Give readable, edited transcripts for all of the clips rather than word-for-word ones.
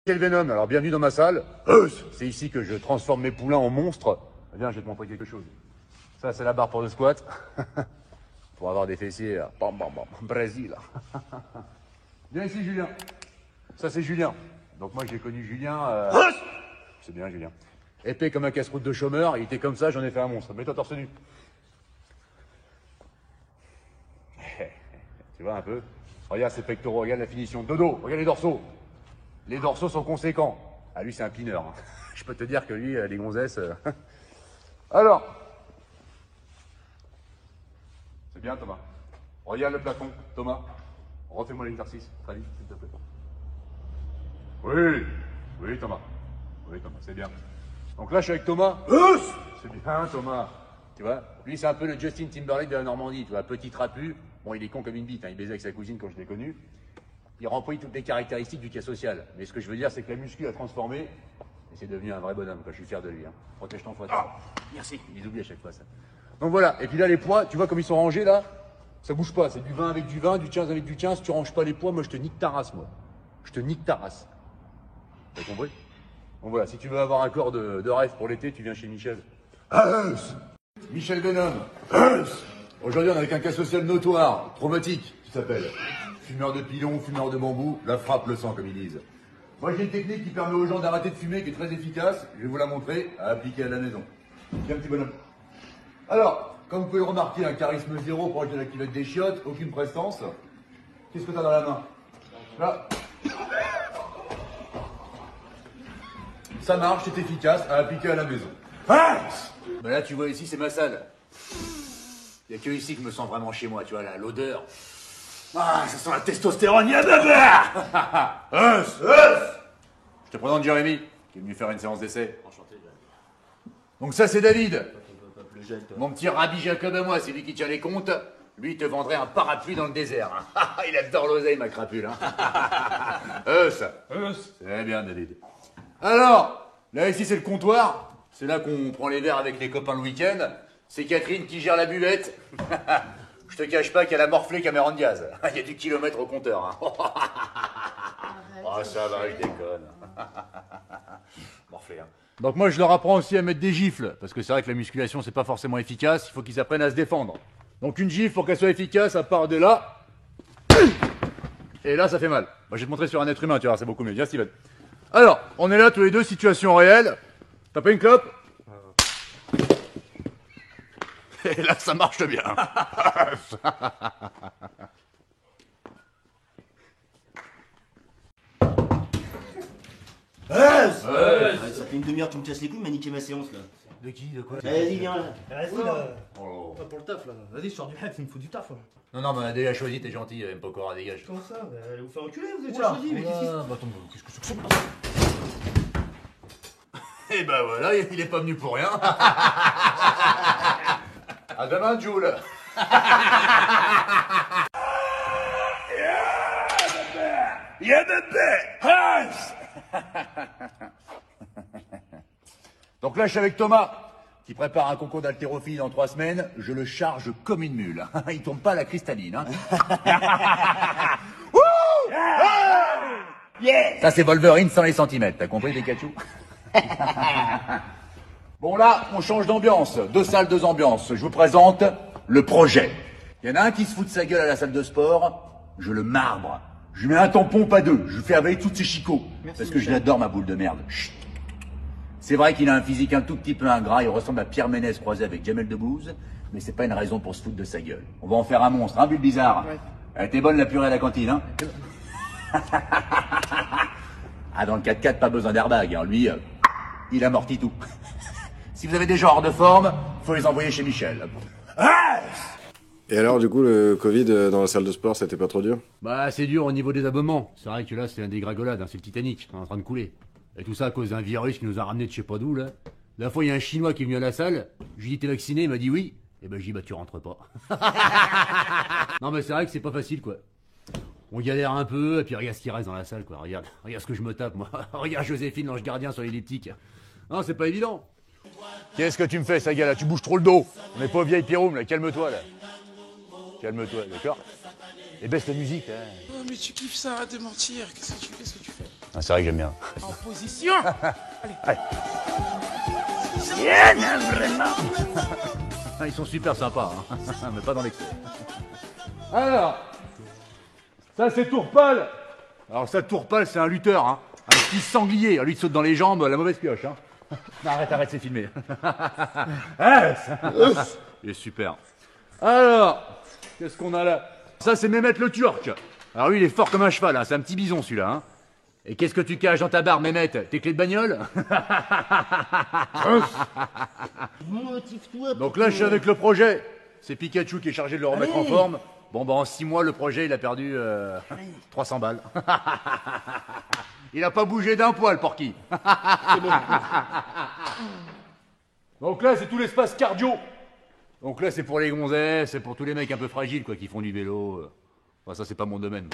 Quel Venom, alors bienvenue dans ma salle. C'est ici que je transforme mes poulains en monstres. Viens, je vais te montrer quelque chose. Ça, c'est la barre pour le squat. Pour avoir des fessiers. Bam, bam, bam. Brésil. Viens ici, Julien. Ça, c'est Julien. Donc moi, j'ai connu Julien. C'est bien, Julien. Épais comme un casse-croûte de chômeur. Il était comme ça, j'en ai fait un monstre. Mets-toi torse nu. Tu vois un peu? Regarde ses pectoraux, regarde la finition. Dodo, regarde les dorsaux. Les dorsaux sont conséquents. Ah, lui, c'est un pineur. Hein. Je peux te dire que lui, les gonzesses... Alors. C'est bien, Thomas. Regarde le plafond, Thomas. Refais-moi l'exercice, très vite, s'il te plaît. Oui. Oui, Thomas. Oui, Thomas, c'est bien. Donc là, je suis avec Thomas. C'est bien, Thomas. Tu vois, lui, c'est un peu le Justin Timberlake de la Normandie. Tu vois, petit trapu. Bon, il est con comme une bite. Hein. Il baisait avec sa cousine quand je l'ai connu. Il remplit toutes les caractéristiques du cas social. Mais ce que je veux dire, c'est que la muscu a transformé, et c'est devenu un vrai bonhomme, quoi. Je suis fier de lui. Hein. Protège ton foie. Merci. Il oublie à chaque fois ça. Donc voilà. Et puis là, les poids, tu vois comme ils sont rangés là? Ça bouge pas. C'est du 20 avec du 20, du 15 avec du 15. Tu ranges pas les poids, moi je te nique ta race, moi. Je te nique ta race. T'as compris? Donc voilà. Si tu veux avoir un corps de rêve pour l'été, tu viens chez Michel. Michel Venom. Aujourd'hui, on est avec un cas social notoire, traumatique, qui s'appelle. Fumeur de pilon, fumeur de bambou, la frappe le sang, comme ils disent. Moi, j'ai une technique qui permet aux gens d'arrêter de fumer, qui est très efficace. Je vais vous la montrer, à appliquer à la maison. Tiens, petit bonhomme. Alors, comme vous pouvez le remarquer, un charisme zéro proche de la cuvette des chiottes, aucune prestance. Qu'est-ce que tu as dans la main? Là. Ça marche, c'est efficace, à appliquer à la maison. Ben là, tu vois, ici, c'est ma salle. Il n'y a que ici que je me sens vraiment chez moi, tu vois, là, l'odeur. Ah, ça sent la testostérone, Je te présente Jérémy, qui est venu faire une séance d'essai. Enchanté, Donc ça, c'est David. Mon petit Rabbi Jacob à moi, c'est lui qui tient les comptes. Lui, il te vendrait un parapluie dans le désert. Hein. Il adore l'oseille, ma crapule. Hein. C'est bien, David. Alors, là, ici, c'est le comptoir. C'est là qu'on prend les verres avec les copains le week-end. C'est Catherine qui gère la buvette. Je te cache pas qu'elle a morflé Cameron Diaz. Il y a du kilomètre au compteur. Hein. Oh, ça va, je déconne. Morflé, hein. Donc moi, je leur apprends aussi à mettre des gifles. Parce que c'est vrai que la musculation, c'est pas forcément efficace. Il faut qu'ils apprennent à se défendre. Donc une gifle, pour qu'elle soit efficace, elle part de là. Et là, ça fait mal. Moi, je vais te montrer sur un être humain, tu vois, c'est beaucoup mieux. Viens, Steven. Alors, on est là tous les deux, situation réelle. T'as pas une clope? Et là, ça marche bien. Ça fait une demi-heure que tu me casses les couilles, m'a niqué ma séance là. De qui? De quoi? Vas-y, viens là. Vas-y là. Oh. Pas pour le taf là. Vas-y, je sors du hack, il me faut du taf. Là. Non, mais on a déjà choisi, t'es gentil, même pas encore, dégage. Comment ça? Allez vous faire enculer, vous êtes Oula, choisi, mais qu'est-ce qui se bah attends, qu'est-ce que c'est que ça? Et ben voilà, il est pas venu pour rien. À demain, Jules. Donc là, je suis avec Thomas, qui prépare un concours d'haltérophilie dans 3 semaines. Je le charge comme une mule. Il tombe pas à la cristalline. Hein. Ça, c'est Wolverine sans les centimètres. T'as compris, Pikachu? Bon, là, on change d'ambiance. 2 salles, 2 ambiances. Je vous présente le projet. Il y en a un qui se fout de sa gueule à la salle de sport. Je le marbre. Je lui mets un tampon, pas 2. Je lui fais avaler toutes ses chicots. Merci, parce que Michel. je l'adore, ma boule de merde. Chut. C'est vrai qu'il a un physique un tout petit peu ingrat. Il ressemble à Pierre Ménès croisé avec Jamel Debbouze. Mais c'est pas une raison pour se foutre de sa gueule. On va en faire un monstre, hein, Bulle Bizarre? Ouais. Elle était bonne, la purée à la cantine, hein? Ah, dans le 4x4, pas besoin d'airbag. Hein. Lui, il amortit tout. Si vous avez des gens hors de forme, faut les envoyer chez Michel. Et alors, du coup, le Covid dans la salle de sport, c'était pas trop dur? Bah, c'est dur au niveau des abonnements. C'est vrai que là, c'est un dégringolade, hein, c'est le Titanic, on est en train de couler. Et tout ça à cause d'un virus qui nous a ramené de je sais pas d'où, là. La fois, il y a un Chinois qui est venu à la salle, je lui ai dit, t'es vacciné? Il m'a dit oui. Et ben, je dis, bah, tu rentres pas. Non, mais c'est vrai que c'est pas facile, quoi. On galère un peu, et puis regarde ce qui reste dans la salle, quoi. Regarde ce que je me tape, moi. Regarde Joséphine, l'ange gardien sur l'elliptique. Non, c'est pas évident. Qu'est-ce que tu me fais, Saga, là? Tu bouges trop le dos. On n'est pas au vieille Piroum, là. Calme-toi, là. Calme-toi, d'accord? Et baisse la musique, là. Oh, mais tu kiffes ça, arrête de mentir. Qu'est-ce que tu fais? Ah, c'est vrai que j'aime bien. position. Allez. Ils sont super sympas, hein. Mais pas dans l'excès. Alors, ça c'est Tourpal. Alors ça, Tourpal, c'est un lutteur, hein. Un petit sanglier. Lui, il saute dans les jambes, la mauvaise pioche, hein. Non, arrête, c'est filmé. Il est super. Alors, qu'est-ce qu'on a là? Ça, c'est Mehmet le Turc. Alors lui, il est fort comme un cheval, hein. C'est un petit bison, celui-là, hein. Et qu'est-ce que tu caches dans ta barre, Mehmet? Tes clés de bagnole? Motive-toi. Donc là, je suis avec le projet. C'est Pikachu qui est chargé de le remettre en forme. Bon, bah en 6 mois, le projet, il a perdu 300 balles. Il a pas bougé d'un poil, Porky. Donc là, c'est tout l'espace cardio. Donc là, c'est pour les gonzesses, c'est pour tous les mecs un peu fragiles, quoi, qui font du vélo. Enfin, ça, c'est pas mon domaine.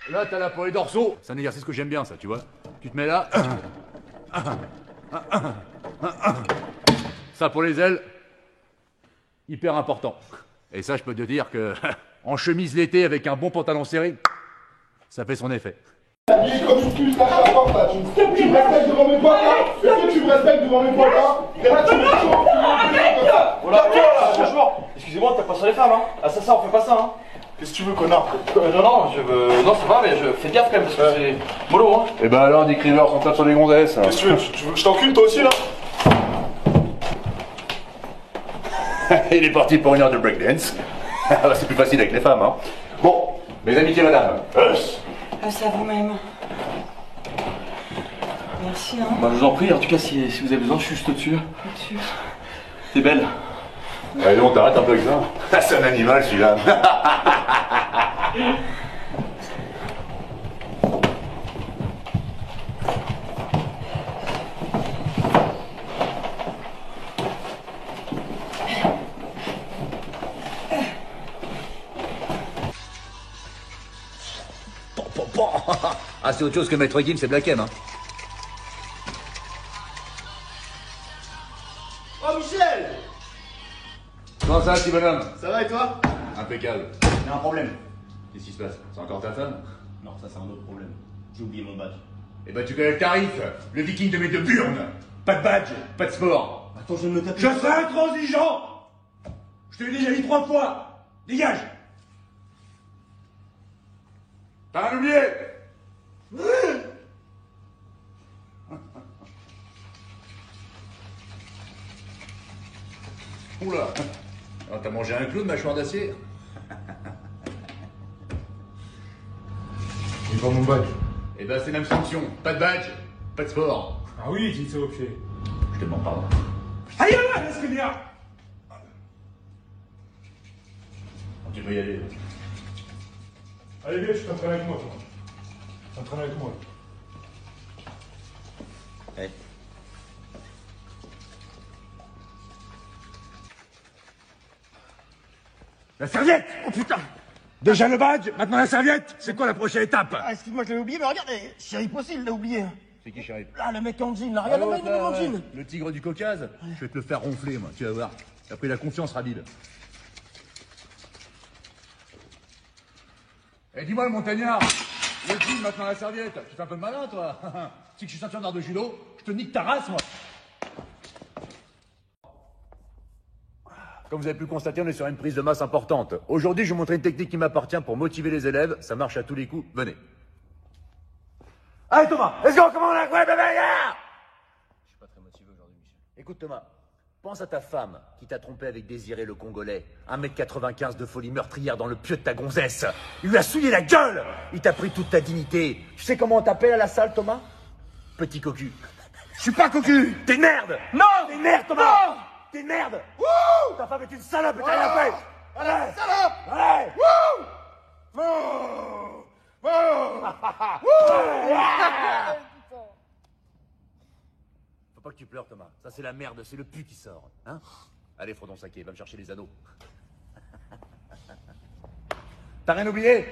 Là, t'as là pour les dorsaux. C'est un exercice que j'aime bien, ça, tu vois. Tu te mets là. Ça, pour les ailes, hyper important. Et ça, je peux te dire que en chemise l'été avec un bon pantalon serré, ça fait son effet. Dis, comme tu me lâches la porte là, tu me respectes devant mes potes là? Est-ce que tu me respectes devant mes potes là? Et là, tu me chaud. Oh là, franchement, excusez-moi, t'as pas sur les femmes, hein. Ah, ça, on fait pas ça, hein. Qu'est-ce que tu veux, connard? Non, non, ça va, mais je fais gaffe quand même, parce que c'est mollo, hein. Et ben alors, des criveurs sont tape sur les gonzesses. Qu'est-ce que tu veux que je t'encule toi aussi là? Il est parti pour une heure de breakdance. C'est plus facile avec les femmes, hein. Bon, mes amitiés, madame. C'est à vous-même. Merci, hein. Bah, je vous en prie, en tout cas, si vous avez besoin, je suis juste au-dessus. Au-dessus. T'es belle. Allez, on t'arrête un peu avec ça. C'est un animal, celui-là. Ah, c'est autre chose que Maître Gims et Black M, hein. Oh, Michel! Comment ça, petit bonhomme? Ça va et toi? Impeccable. Il y a un problème. Qu'est-ce qui se passe? C'est encore ta femme? Non, ça c'est un autre problème. J'ai oublié mon badge. Eh ben, tu connais le tarif. Le viking te met de burne. Pas de badge, pas de sport. Attends, je vais me taper. Je serai intransigeant. Je te l'ai déjà dit 3 fois. Dégage. T'as rien oublié? Oula. Alors, t'as mangé un clou de mâchoire d'acier? J'ai pas mon badge. Eh ben, c'est la même sanction. Pas de badge, pas de sport. Ah oui, tu sais au pied. Je te demande pardon. Aïe, là, laisse-le bien. Tu peux y aller. Allez, viens, tu t'entraînes avec moi, toi. T'entraînes avec moi. Ouais. La serviette! Oh putain! Déjà le badge, maintenant la serviette! C'est quoi la prochaine étape? Ah, excuse-moi, je l'avais oublié, mais regarde, Chéri Possible l'a oublié. C'est qui, chérie? Là, le mec en jean, là, regarde le mec en jean. Le tigre du Caucase? Je vais te le faire ronfler, moi, tu vas voir. Après, la confiance rapide. Eh, dis-moi, le montagnard! Le jean, maintenant la serviette! Tu fais un peu de malin, toi? Si que je suis ceinture d'art de judo, je te nique ta race, moi! Comme vous avez pu le constater, on est sur une prise de masse importante. Aujourd'hui, je vais vous montrer une technique qui m'appartient pour motiver les élèves. Ça marche à tous les coups. Venez. Allez Thomas, let's go, comment on a... Ouais, bébé, yeah! Je suis pas très motivé aujourd'hui, Michel. Écoute Thomas, pense à ta femme qui t'a trompé avec Désiré le Congolais. 1m95 de folie meurtrière dans le pieu de ta gonzesse. Il lui a souillé la gueule. Il t'a pris toute ta dignité. Tu sais comment on t'appelle à la salle, Thomas? Petit cocu. Je suis pas cocu. T'es une merde. Non. T'es une merde, Thomas. Non. T'es une merde. Wouh. Ta femme est une salope et t'as rien fait. Allez. Salope. Allez. Wouh. Wouh. Faut pas que tu pleures, Thomas. Ça, c'est la merde, c'est le pu qui sort. Hein? Allez, Frodon Saké, va me chercher les anneaux. T'as rien oublié?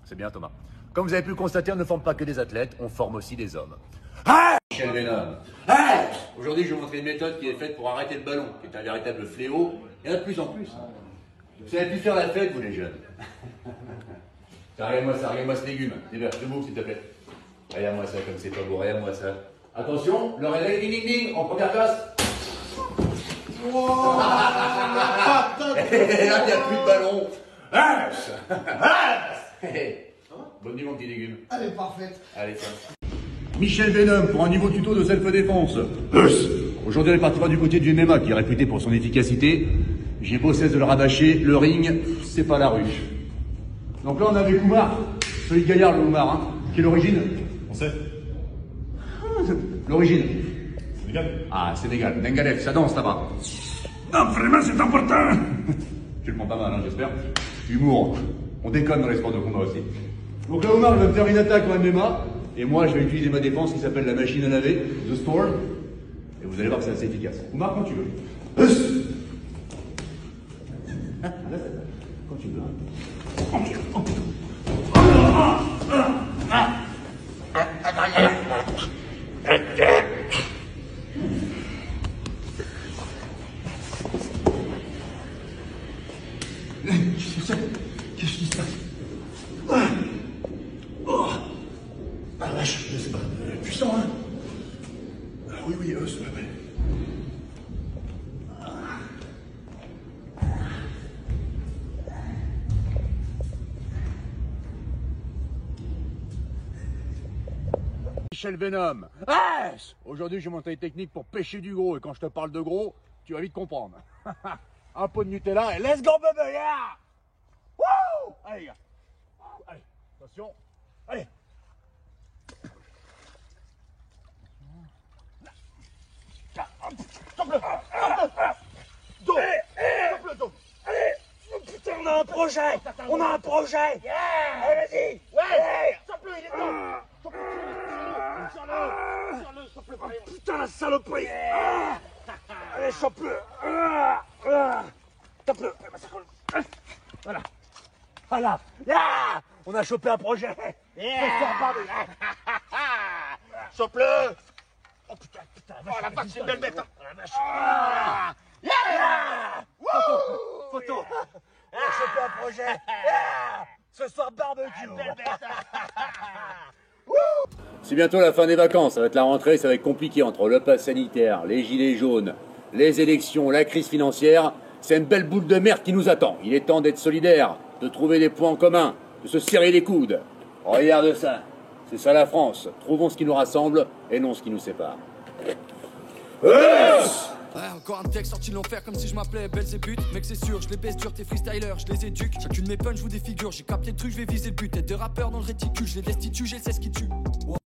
C'est bien, Thomas. Comme vous avez pu le constater, on ne forme pas que des athlètes, on forme aussi des hommes. Michel Venom. Aujourd'hui, je vais vous montrer une méthode qui est faite pour arrêter le ballon, qui est un véritable fléau. Il y en a de plus en plus. Vous savez plus faire la fête, vous les jeunes. Regarde-moi ça, regarde-moi ce légume. Debout, s'il te plaît. Regarde-moi ça comme c'est pas beau, regarde-moi ça. Attention, le réveil, ding ding ding, en première classe. Wow. Et là, il n'y a plus de ballon. Bonne nuit, mon petit légume. Elle est parfaite. Allez, ça. Michel Venom pour un niveau tuto de self-défense. Aujourd'hui, on est parti voir du côté du MMA qui est réputé pour son efficacité. J'ai beau cesse de le rabâcher, le ring, c'est pas la ruche. Donc là, on avait Oumar, celui de Gaillard, le Oumar, hein, qui est l'origine. On sait. L'origine. Sénégal. Ah, Sénégal. Nengalef, ça danse là-bas. Non, vraiment, c'est important. Tu le prends pas mal, hein, j'espère. Humour. On déconne dans les sports de combat aussi. Donc là, Oumar, il va me faire une attaque en MMA. Et moi, je vais utiliser ma défense qui s'appelle la machine à laver, The Store. Et vous allez voir que c'est assez efficace. Oumar, quand tu veux. Quand tu veux. Qu'est-ce qui se passe? Ah vache, je sais pas. Puissant, hein? Oui, c'est vrai. Michel Venom. Ah, aujourd'hui, j'ai monté une technique pour pêcher du gros. Et quand je te parle de gros, tu vas vite comprendre. Un pot de Nutella et let's go, baby! Yeah! Wouh! Allez, les gars. Allez, attention. Allez. Stop-le! Dos! Stop-le, dos! Allez! Putain, on a un projet! On a un projet! Allez, vas-y! Ouais! Stop-le, il est temps! Tire-le, stop-le! Putain, la saloperie! Allez, chope-le! Tape-le! Voilà! Voilà! Ah, on a chopé un projet! Chope-le! Oh putain! Oh la vache, c'est une belle bête! Oh la vache! Photo! On a chopé un projet! Ce soir, barbecue! Belle bête! C'est bientôt la fin des vacances, ça va être la rentrée, ça va être compliqué entre le pass sanitaire, les gilets jaunes, les élections, la crise financière. C'est une belle boule de merde qui nous attend. Il est temps d'être solidaire, de trouver des points en commun, de se serrer les coudes. Regarde ça, c'est ça la France. Trouvons ce qui nous rassemble et non ce qui nous sépare. Ouais, encore un texte sorti de l'enfer comme si je m'appelais Belzébuth. Mec c'est sûr, je les baisse dur, tes freestylers, je les éduque. Chacune de mes punch, je vous défigure, j'ai capté le truc, je vais viser le but. Tête de rappeur dans le réticule, je les destitue, je sais ce qui tue.